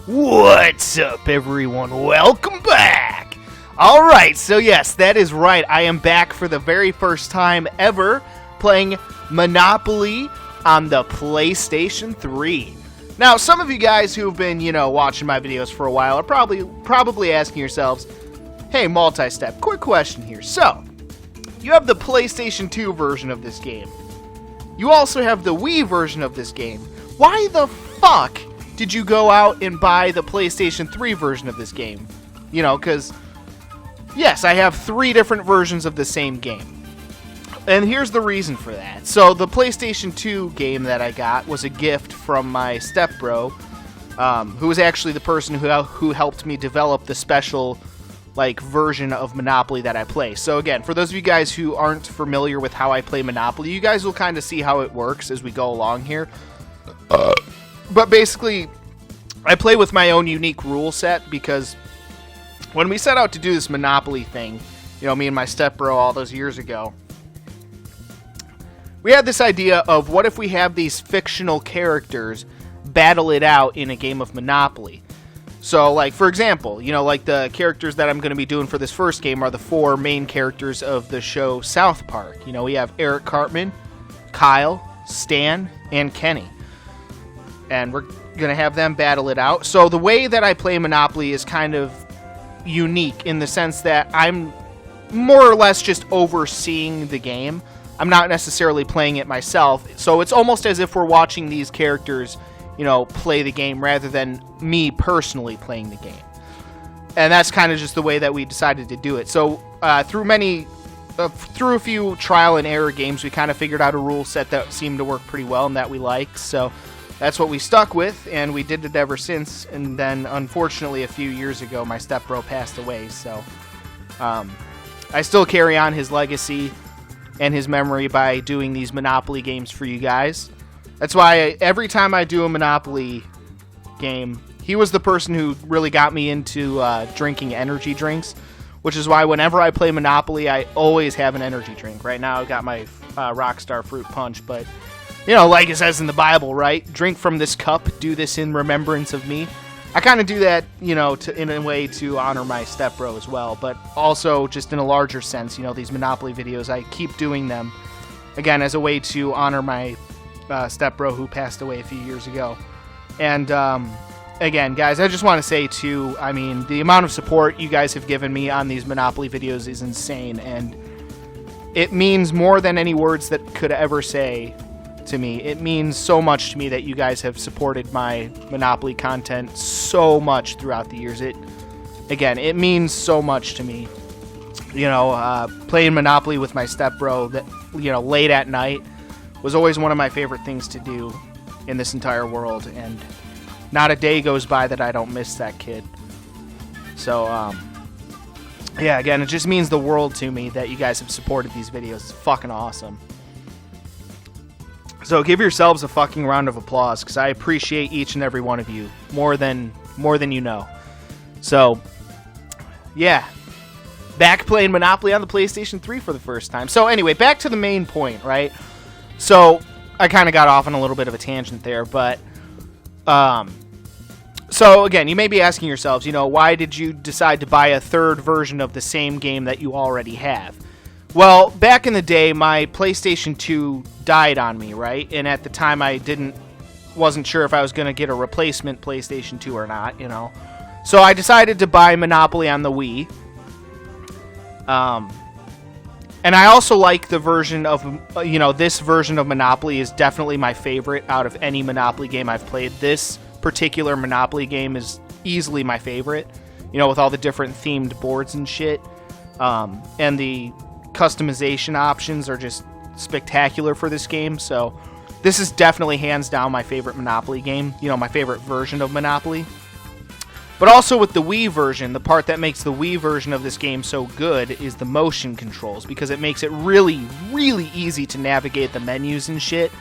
What's up, everyone? Welcome back! Alright, so yes, that is right. I am back for the very first time ever playing Monopoly on the PlayStation 3. Now, some of you guys who've been, watching my videos for a while are probably asking yourselves, hey, Multi-Step, quick question here. So, you have the PlayStation 2 version of this game. You also have the Wii version of this game. Why the fuck did you go out and buy the PlayStation 3 version of this game? Because, yes, I have 3 different versions of the same game. And here's the reason for that. So, the PlayStation 2 game that I got was a gift from my stepbro, who was actually the person who helped me develop the special version of Monopoly that I play. So again, for those of you guys who aren't familiar with how I play Monopoly, you guys will kind of see how it works as we go along here. But basically, I play with my own unique rule set because when we set out to do this Monopoly thing, me and my stepbro all those years ago, we had this idea of what if we have these fictional characters battle it out in a game of Monopoly. So, for example, the characters that I'm going to be doing for this first game are the 4 main characters of the show South Park. We have Eric Cartman, Kyle, Stan, and Kenny. And we're going to have them battle it out. So the way that I play Monopoly is kind of unique in the sense that I'm more or less just overseeing the game. I'm not necessarily playing it myself. So it's almost as if we're watching these characters play the game rather than me personally playing the game. And that's kind of just the way that we decided to do it. So through a few trial and error games, we kind of figured out a rule set that seemed to work pretty well and that we liked. So that's what we stuck with, and we did it ever since. And then, unfortunately, a few years ago, my stepbro passed away. So I still carry on his legacy and his memory by doing these Monopoly games for you guys. That's why every time I do a Monopoly game, he was the person who really got me into drinking energy drinks, which is why whenever I play Monopoly, I always have an energy drink. Right now, I've got my Rockstar Fruit Punch, but, like it says in the Bible, right? Drink from this cup, do this in remembrance of me. I kind of do that, in a way to honor my stepbro as well, but also just in a larger sense, these Monopoly videos, I keep doing them, again, as a way to honor my stepbro who passed away a few years ago. And again, guys, I just want to say too, the amount of support you guys have given me on these Monopoly videos is insane, and it means more than any words that could ever say to me. It means so much to me that you guys have supported my Monopoly content so much throughout the years. It means so much to me. Playing Monopoly with my stepbro that late at night was always one of my favorite things to do in this entire world, and not a day goes by that I don't miss that kid. So, yeah, again, it just means the world to me that you guys have supported these videos. It's fucking awesome. So give yourselves a fucking round of applause, because I appreciate each and every one of you more than you know. So, yeah. Back playing Monopoly on the PlayStation 3 for the first time. So anyway, back to the main point, right? So, I kind of got off on a little bit of a tangent there, but, so again, you may be asking yourselves, why did you decide to buy a third version of the same game that you already have? Well, back in the day, my PlayStation 2 died on me, right? And at the time, I wasn't sure if I was going to get a replacement PlayStation 2 or not, So I decided to buy Monopoly on the Wii. And I also like the version of, this version of Monopoly is definitely my favorite out of any Monopoly game I've played. This particular Monopoly game is easily my favorite, with all the different themed boards and shit. And the customization options are just spectacular for this game. So this is definitely hands down my favorite Monopoly game, my favorite version of Monopoly. But also with the Wii version, the part that makes the Wii version of this game so good is the motion controls, because it makes it really, really easy to navigate the menus and shit,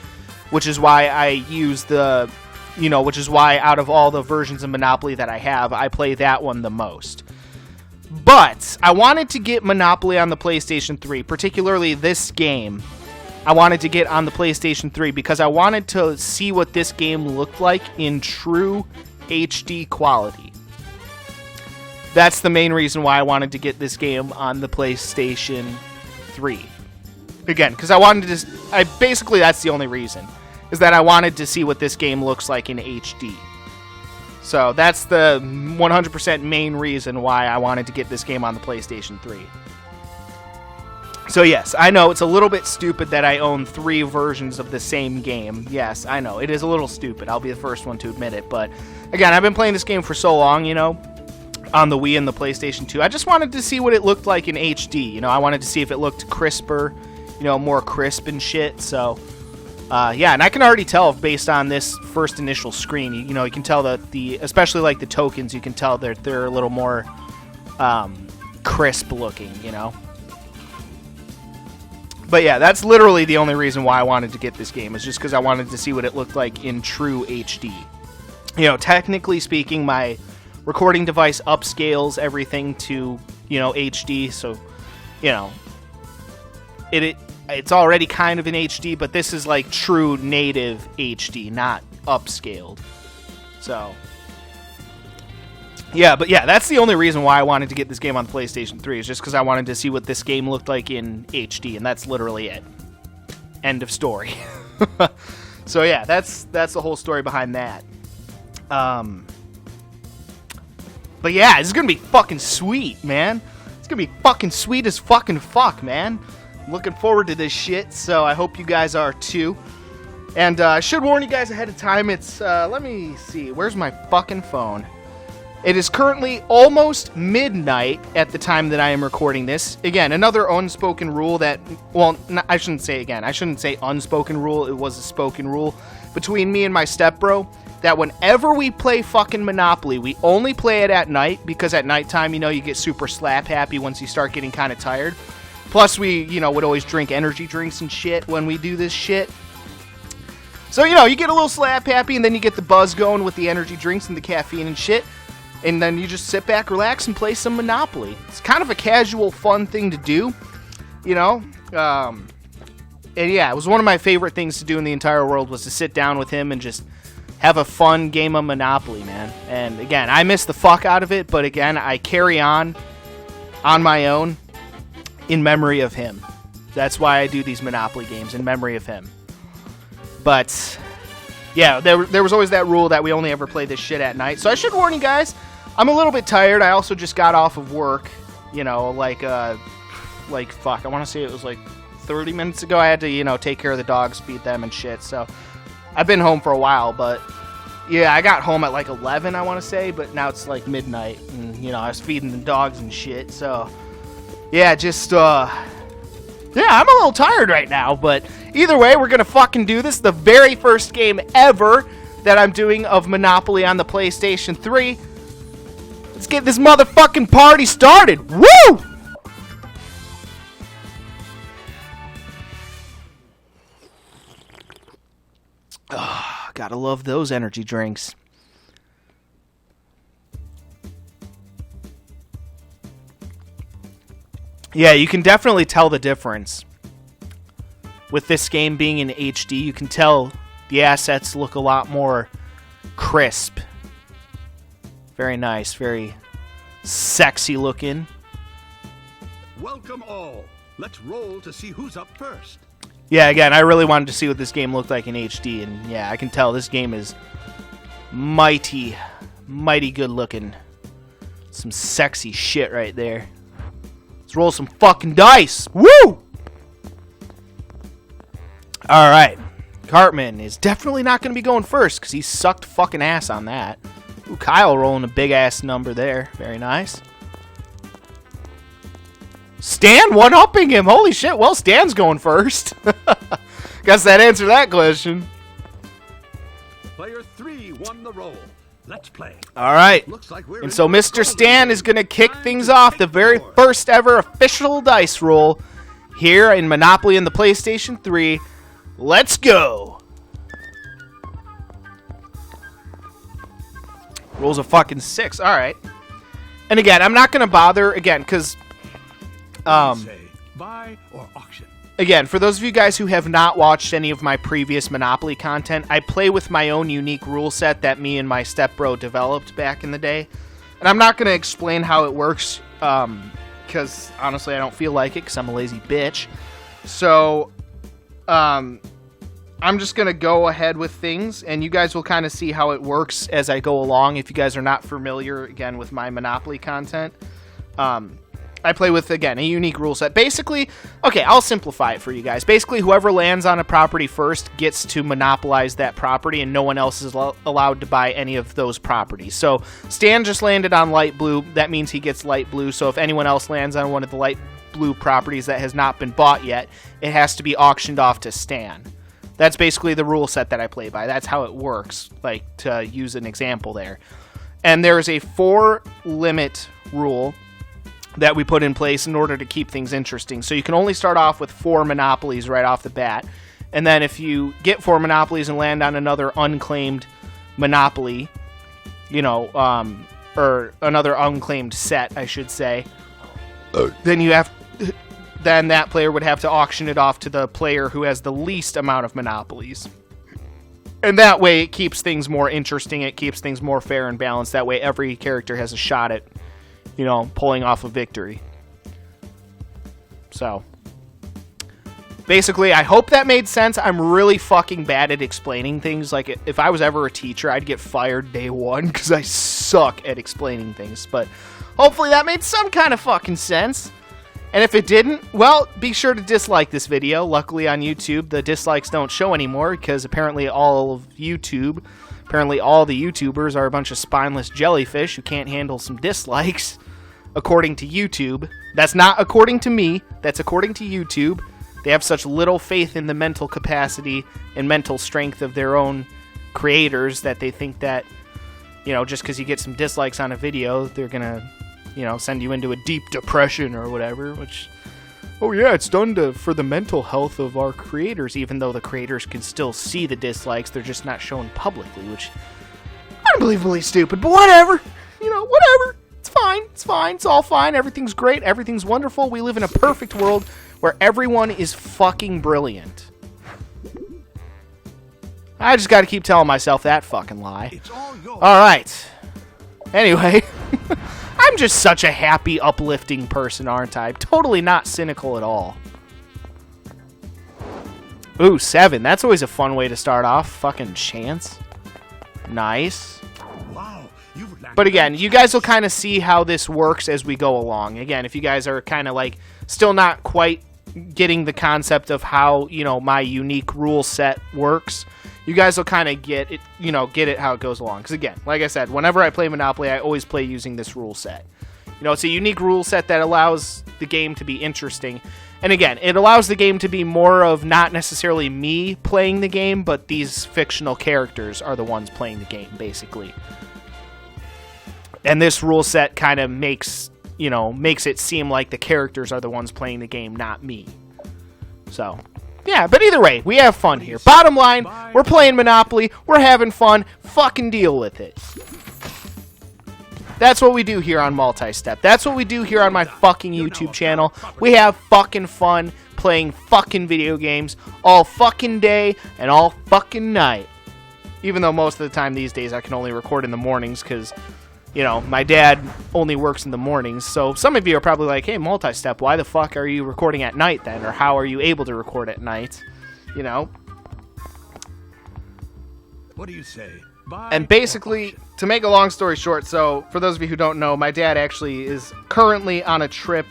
which is why I use which is why out of all the versions of Monopoly that I have, I play that one the most. But I wanted to get Monopoly on the PlayStation 3, particularly this game. I wanted to get on the PlayStation 3 because I wanted to see what this game looked like in true HD quality. That's the main reason why I wanted to get this game on the PlayStation 3. Again, because I wanted to... basically, that's the only reason. Is that I wanted to see what this game looks like in HD. So that's the 100% main reason why I wanted to get this game on the PlayStation 3. So yes, I know it's a little bit stupid that I own 3 versions of the same game. Yes, I know, it is a little stupid. I'll be the first one to admit it. But again, I've been playing this game for so long, you know, on the Wii and the PlayStation 2. I just wanted to see what it looked like in HD. You know, I wanted to see if it looked crisper, you know, more crisp and shit. So, yeah, and I can already tell based on this first initial screen. You know, you can tell that especially like the tokens, you can tell they're a little more crisp looking, you know. But yeah, that's literally the only reason why I wanted to get this game, is just because I wanted to see what it looked like in true HD. You know, technically speaking, my recording device upscales everything to, you know, HD, so, you know, it's already kind of in HD, but this is like true native HD, not upscaled. So, yeah, but yeah, that's the only reason why I wanted to get this game on the PlayStation 3, is just because I wanted to see what this game looked like in HD, and that's literally it. End of story. So yeah, that's the whole story behind that. But yeah, this is gonna be fucking sweet, man. It's gonna be fucking sweet as fucking fuck, man. I'm looking forward to this shit, so I hope you guys are too. And I should warn you guys ahead of time, it's, let me see, where's my fucking phone? It is currently almost midnight at the time that I am recording this. Again, another unspoken rule that, well, I shouldn't say again. I shouldn't say unspoken rule. It was a spoken rule between me and my stepbro that whenever we play fucking Monopoly, we only play it at night, because at nighttime, you know, you get super slap happy once you start getting kind of tired. Plus, we, you know, would always drink energy drinks and shit when we do this shit. So, you know, you get a little slap happy, and then you get the buzz going with the energy drinks and the caffeine and shit. And then you just sit back, relax, and play some Monopoly. It's kind of a casual, fun thing to do, you know? And yeah, it was one of my favorite things to do in the entire world, was to sit down with him and just have a fun game of Monopoly, man. And again, I miss the fuck out of it, but again, I carry on my own in memory of him. That's why I do these Monopoly games, in memory of him. But yeah, there was always that rule that we only ever play this shit at night. So I should warn you guys, I'm a little bit tired. I also just got off of work, you know, like fuck, I want to say it was like 30 minutes ago. I had to, you know, take care of the dogs, feed them and shit. So I've been home for a while, but yeah, I got home at like 11, I want to say, but now it's like midnight, and, you know, I was feeding the dogs and shit. So yeah, just, yeah, I'm a little tired right now, but either way, we're gonna fucking do this. The very first game ever that I'm doing of Monopoly on the PlayStation 3. Let's get this motherfucking party started. Woo! Oh, gotta love those energy drinks. Yeah, you can definitely tell the difference. With this game being in HD, you can tell the assets look a lot more crisp. Very nice, very sexy looking. Welcome all. Let's roll to see who's up first. Yeah, again, I really wanted to see what this game looked like in HD, and yeah, I can tell this game is mighty good looking. Some sexy shit right there. Let's roll some fucking dice. Woo! Alright. Cartman is definitely not going to be going first, because he sucked fucking ass on that. Ooh, Kyle rolling a big-ass number there. Very nice. Stan one-upping him. Holy shit. Well, Stan's going first. Guess that answered that question. Player 3 won the roll. Let's play. All right. Looks like we're and so Mr. Stan is going to kick things off, the very first ever official dice roll here in Monopoly in the PlayStation 3. Let's go. Rolls a fucking 6. All right. And again, I'm not going to bother, again, because say buy or auction. again, for those of you guys who have not watched any of my previous Monopoly content, I play with my own unique rule set that me and my stepbro developed back in the day. And I'm not going to explain how it works, because honestly I don't feel like it, because I'm a lazy bitch. So, I'm just going to go ahead with things, and you guys will kind of see how it works as I go along if you guys are not familiar, again, with my Monopoly content. I play with, again, a unique rule set. Basically, okay, I'll simplify it for you guys. Basically, whoever lands on a property first gets to monopolize that property, and no one else is allowed to buy any of those properties. So, Stan just landed on light blue. That means he gets light blue. So, if anyone else lands on one of the light blue properties that has not been bought yet, it has to be auctioned off to Stan. That's basically the rule set that I play by. That's how it works, like, to use an example there. And there is a 4-limit rule that we put in place in order to keep things interesting. So you can only start off with 4 monopolies right off the bat. And then if you get 4 monopolies and land on another unclaimed monopoly, you know, or another unclaimed set, I should say, then that player would have to auction it off to the player who has the least amount of monopolies. And that way it keeps things more interesting, it keeps things more fair and balanced. That way every character has a shot at, you know, pulling off a victory. So, basically, I hope that made sense. I'm really fucking bad at explaining things. Like, if I was ever a teacher, I'd get fired day one, because I suck at explaining things. But hopefully that made some kind of fucking sense. And if it didn't, well, be sure to dislike this video. Luckily on YouTube, the dislikes don't show anymore, because apparently all the YouTubers are a bunch of spineless jellyfish who can't handle some dislikes, according to YouTube. That's not according to me, that's according to YouTube. They have such little faith in the mental capacity and mental strength of their own creators that they think that, you know, just because you get some dislikes on a video, they're gonna, you know, send you into a deep depression or whatever, which, oh yeah, it's done for the mental health of our creators, even though the creators can still see the dislikes, they're just not shown publicly, which, unbelievably stupid, but whatever, you know, whatever, it's fine, it's all fine, everything's great, everything's wonderful, we live in a perfect world where everyone is fucking brilliant. I just gotta keep telling myself that fucking lie. It's all yours. Alright, anyway, I'm just such a happy, uplifting person, aren't I? Totally not cynical at all. Ooh, 7. That's always a fun way to start off. Fucking chance. Nice. Wow, but again, you guys will kind of see how this works as we go along. Again, if you guys are kind of like still not quite getting the concept of how, you know, my unique rule set works, you guys will kind of get it, you know, get it how it goes along. Because again, like I said, whenever I play Monopoly, I always play using this rule set. You know, it's a unique rule set that allows the game to be interesting. And again, it allows the game to be more of not necessarily me playing the game, but these fictional characters are the ones playing the game, basically. And this rule set kind of makes, you know, makes it seem like the characters are the ones playing the game, not me. So, yeah, but either way, we have fun here. Bottom line, we're playing Monopoly, we're having fun, fucking deal with it. That's what we do here on Multi-Step. That's what we do here on my fucking YouTube channel. We have fucking fun playing fucking video games all fucking day and all fucking night. Even though most of the time these days I can only record in the mornings because, you know, my dad only works in the mornings. So some of you are probably like, hey, Multi-Step, why the fuck are you recording at night then? Or how are you able to record at night? You know? What do you say? And basically, to make a long story short, so for those of you who don't know, my dad actually is currently on a trip,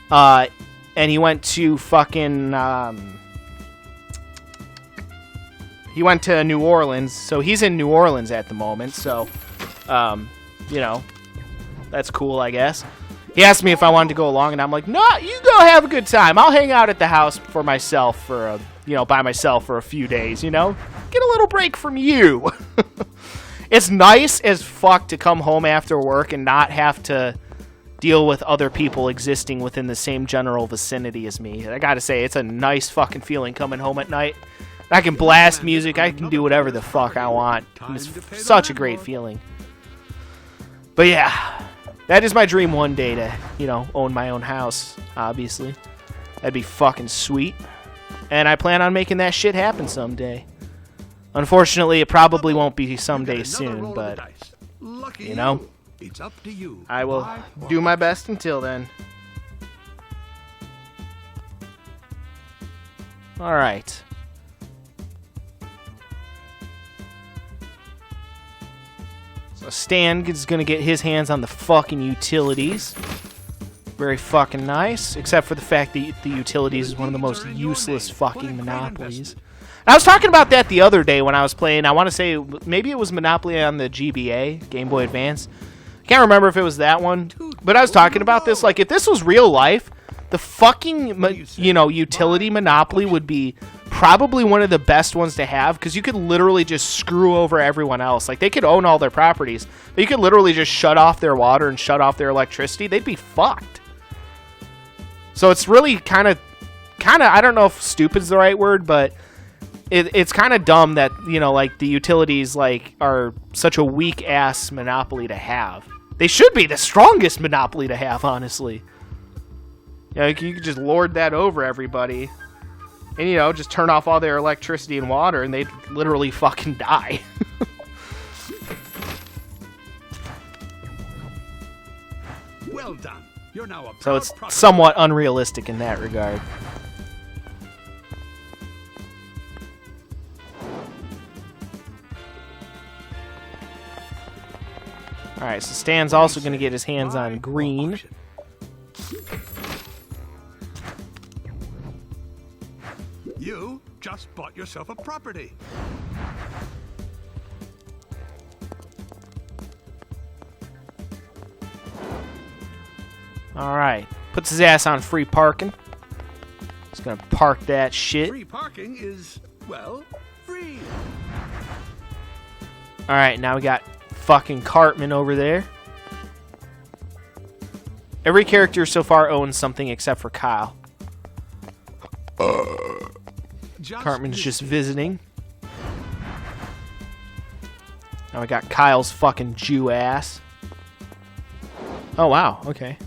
and he went to fucking, he went to New Orleans, so he's in New Orleans at the moment, so, you know, that's cool, I guess. He asked me if I wanted to go along, and I'm like, no, you go have a good time. I'll hang out at the house for myself for a, you know, by myself for a few days, you know? Get a little break from you. It's nice as fuck to come home after work and not have to deal with other people existing within the same general vicinity as me. I gotta say, it's a nice fucking feeling coming home at night. I can blast music, I can do whatever the fuck I want. It's such a great feeling. But yeah, that is my dream one day to, you know, own my own house, obviously. That'd be fucking sweet. And I plan on making that shit happen someday. Unfortunately, it probably won't be someday soon, but, you know, it's up to you. I will do my best until then. Alright. So Stan is going to get his hands on the fucking utilities. Very fucking nice, except for the fact that the utilities is one of the most useless fucking monopolies. I was talking about that the other day when I was playing. I want to say maybe it was Monopoly on the GBA, Game Boy Advance. I can't remember if it was that one, but I was talking about this. Like, if this was real life, the fucking, you know, utility monopoly would be probably one of the best ones to have, because you could literally just screw over everyone else. Like, they could own all their properties, but you could literally just shut off their water and shut off their electricity. They'd be fucked. So it's really kind of, I don't know if stupid's the right word, but it's kind of dumb that, you know, like, the utilities, like, are such a weak-ass monopoly to have. They should be the strongest monopoly to have, honestly. You know, you could just lord that over everybody. And, you know, just turn off all their electricity and water, and they'd literally fucking die. Well done. You're now a So it's somewhat unrealistic in that regard. Alright, so Stan's also going to get his hands on green. You just bought yourself a property. Alright, puts his ass on free parking. He's going to park that shit. Free parking is, well, free. Alright, now we got fucking Cartman over there. Every character so far owns something except for Kyle. Cartman's just visiting. Now we got Kyle's fucking Jew ass. Oh wow, okay.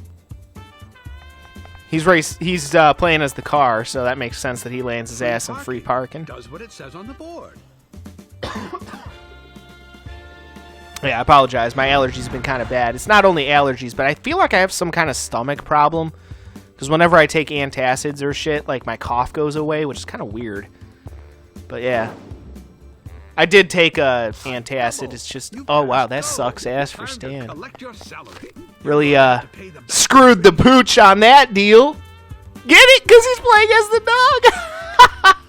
He's playing as the car, so that makes sense that he lands his ass in free parking. Does what it says on the board. Yeah, I apologize. My allergies have been kind of bad. It's not only allergies, but I feel like I have some kind of stomach problem. Because whenever I take antacids or shit, like, my cough goes away, which is kind of weird. But yeah. I did take a antacid. It's just, oh wow, that sucks ass for Stan. Really screwed the pooch on that deal. Get it? Because he's playing as the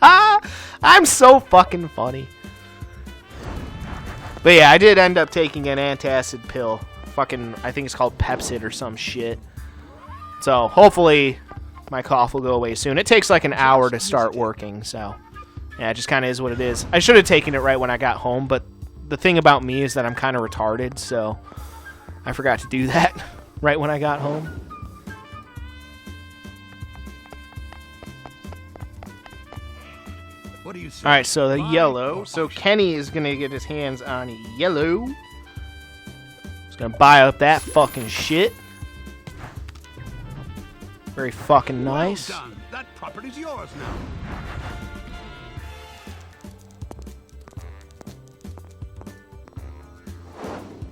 dog. I'm so fucking funny. But yeah, I did end up taking an antacid pill. Fucking, I think it's called Pepsid or some shit. So hopefully my cough will go away soon. It takes like an hour to start working, so yeah, it just kind of is what it is. I should have taken it right when I got home, but the thing about me is that I'm kind of retarded, so I forgot to do that right when I got home. What do you say? Alright, so the yellow. So Kenny is going to get his hands on yellow. He's going to buy up that fucking shit. Very fucking nice. Well done. That property's yours now.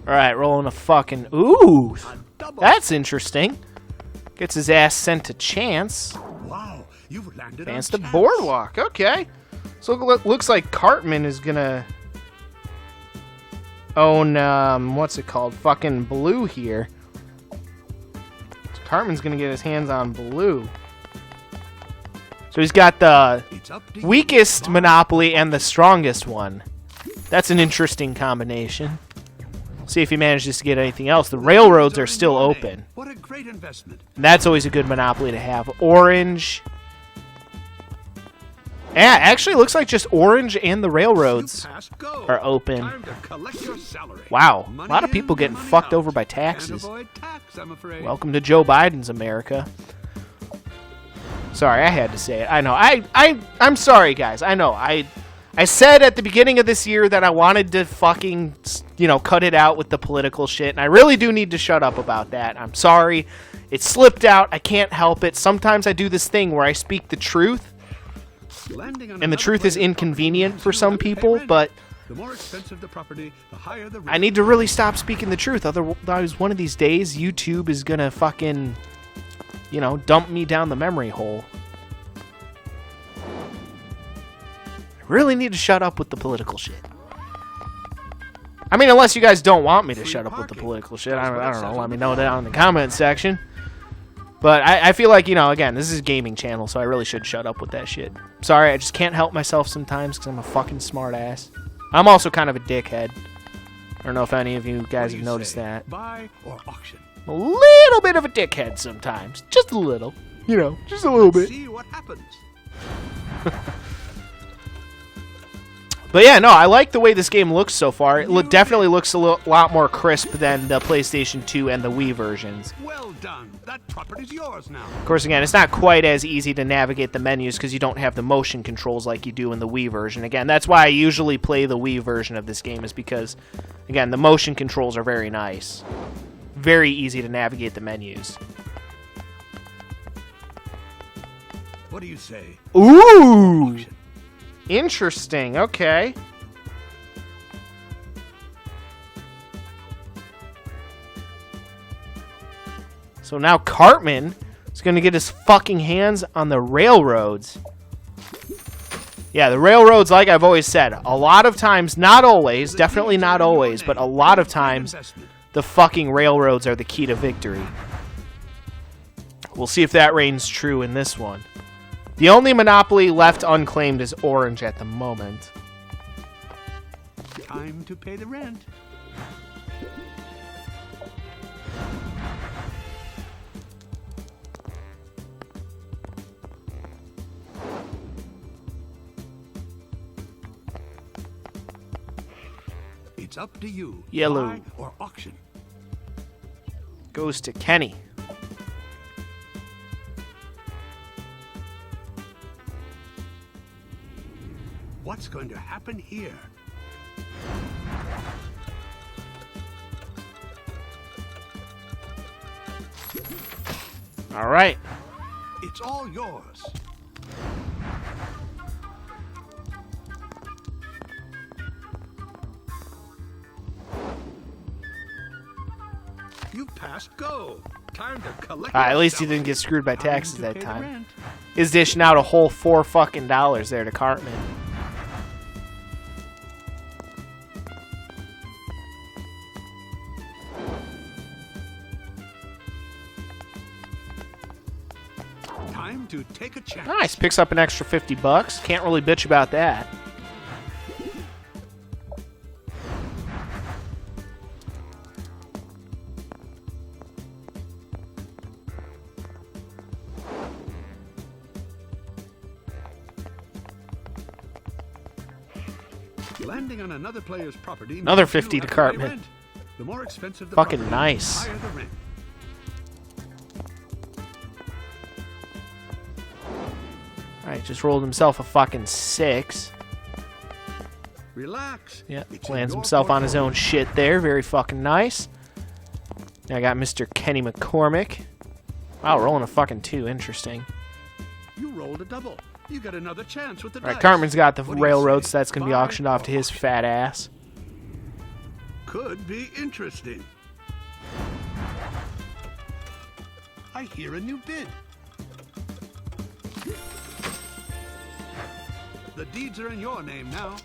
Alright, rolling a fucking... Ooh! That's interesting. Gets his ass sent to Chance. Wow, you've landed Advance on to Chance. Boardwalk. Okay. So it looks like Cartman is gonna own, what's it called? Fucking Blue here. So Cartman's gonna get his hands on Blue. So he's got the weakest monopoly and the strongest one. That's an interesting combination. See if he manages to get anything else. The railroads are still open. What a great investment. And that's always a good monopoly to have. Orange. Yeah, actually it looks like just Orange and the railroads are open. Wow, a lot of people getting fucked over by taxes. Welcome to Joe Biden's America. Sorry, I had to say it. I know. I'm sorry, guys. I know. I I said at the beginning of this year that I wanted to fucking, you know, cut it out with the political shit, and I really do need to shut up about that. I'm sorry. It slipped out. I can't help it. Sometimes I do this thing where I speak the truth, and the truth is inconvenient for some people, but the more expensive the property, the higher the rent. I need to really stop speaking the truth. Otherwise, one of these days, YouTube is gonna fucking, you know, dump me down the memory hole. I really need to shut up with the political shit. I mean, unless you guys don't want me to shut up with the political shit. I don't know. Let me know down in the comments section. But I feel like, you know, again, this is a gaming channel, so I really should shut up with that shit. Sorry, I just can't help myself sometimes because I'm a fucking smart ass. I'm also kind of a dickhead. I don't know if any of you guys have noticed that. Buy or auction? A little bit of a dickhead sometimes. Just a little. You know, just a little bit. See what happens. But yeah, no, I like the way this game looks so far. It definitely looks a lot more crisp than the PlayStation 2 and the Wii versions. Well done. That property's yours now. Of course, again, it's not quite as easy to navigate the menus because you don't have the motion controls like you do in the Wii version. Again, that's why I usually play the Wii version of this game, is because, again, the motion controls are very nice. Very easy to navigate the menus. What do you say? Ooh! Auction. Interesting, okay. So now Cartman is going to get his fucking hands on the railroads. Yeah, the railroads, like I've always said, a lot of times, not always, definitely not always, but a lot of times, the fucking railroads are the key to victory. We'll see if that reigns true in this one. The only monopoly left unclaimed is Orange at the moment. Time to pay the rent. It's up to you. Yellow. Buy or auction. Goes to Kenny. What's going to happen here? All right. It's all yours. You passed go. Time to collect. At least he didn't get screwed by taxes that time. Is dishing out a whole $4 fucking there to Cartman. Time to take a chance. Nice, picks up an extra $50. Can't really bitch about that. Landing on another player's property. Another 50 to Cartman. The more expensive the Fucking property, nice. the higher the rent. Alright, just rolled himself a fucking 6. Relax. Yeah, It's lands in your himself on his portfolio. own shit there. Very fucking nice. Now I got Mr. Kenny McCormick. Wow, rolling a fucking 2. Interesting. You rolled a double. You got another chance with the Alright, dice. Cartman's got the What do you railroad, say? so that's going to be Buy auctioned off to or his auction? fat ass. Could be interesting. I hear a new bid. The deeds are in your name now.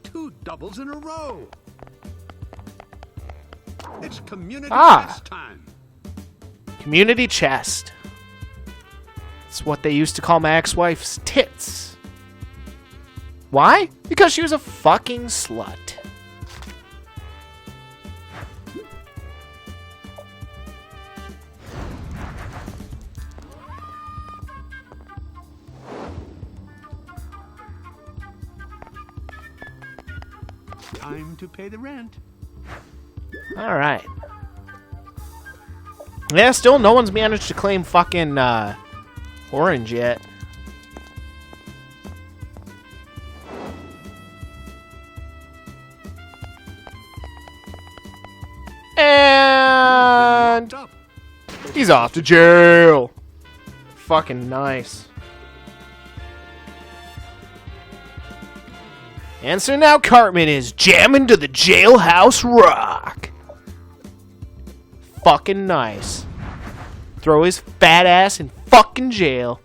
Two doubles in a row. It's community chest time. Community chest. It's what they used to call my ex-wife's tits. Why? Because she was a fucking slut. Time to pay the rent. All right. Yeah, still no one's managed to claim fucking orange yet. And he's off to jail. Fucking nice. And so now Cartman is jamming to the jailhouse rock. Fucking nice. Throw his fat ass in fucking jail.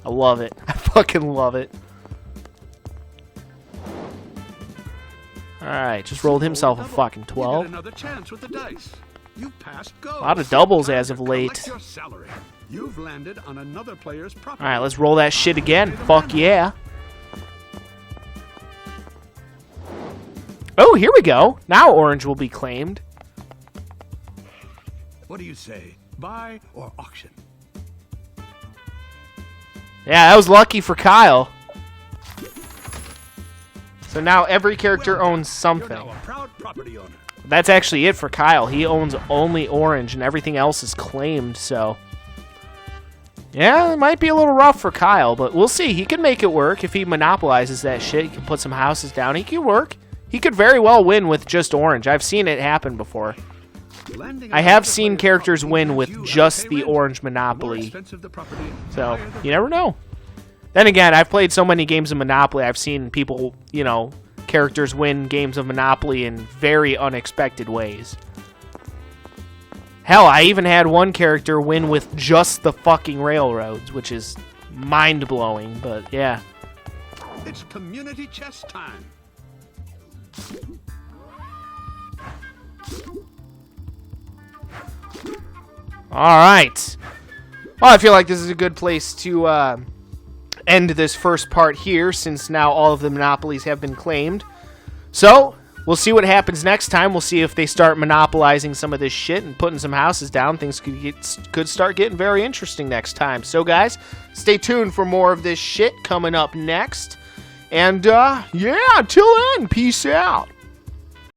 I love it. I fucking love it. Alright, just rolled himself a fucking 12. Another chance with the dice. You passed go. A lot of doubles as of late. You've landed on another player's property. Alright, let's roll that shit again. Fuck yeah. Oh, here we go. Now orange will be claimed. What do you say? Buy or auction? Yeah, that was lucky for Kyle. So now every character owns something. You're now a proud property owner. That's actually it for Kyle. He owns only orange and everything else is claimed, so... Yeah, it might be a little rough for Kyle, but we'll see. He can make it work if he monopolizes that shit. He can put some houses down. He can work. He could very well win with just orange. I've seen it happen before. I have seen characters win with just the orange monopoly. So, you never know. Then again, I've played so many games of Monopoly, I've seen people, you know, characters win games of Monopoly in very unexpected ways. Hell, I even had one character win with just the fucking railroads, which is mind-blowing, but yeah. It's community chess time. Alright. Well, I feel like this is a good place to end this first part here, since now all of the monopolies have been claimed. So, we'll see what happens next time. We'll see if they start monopolizing some of this shit and putting some houses down. Things could start getting very interesting next time. So, guys, stay tuned for more of this shit coming up next. And, yeah, until then, peace out.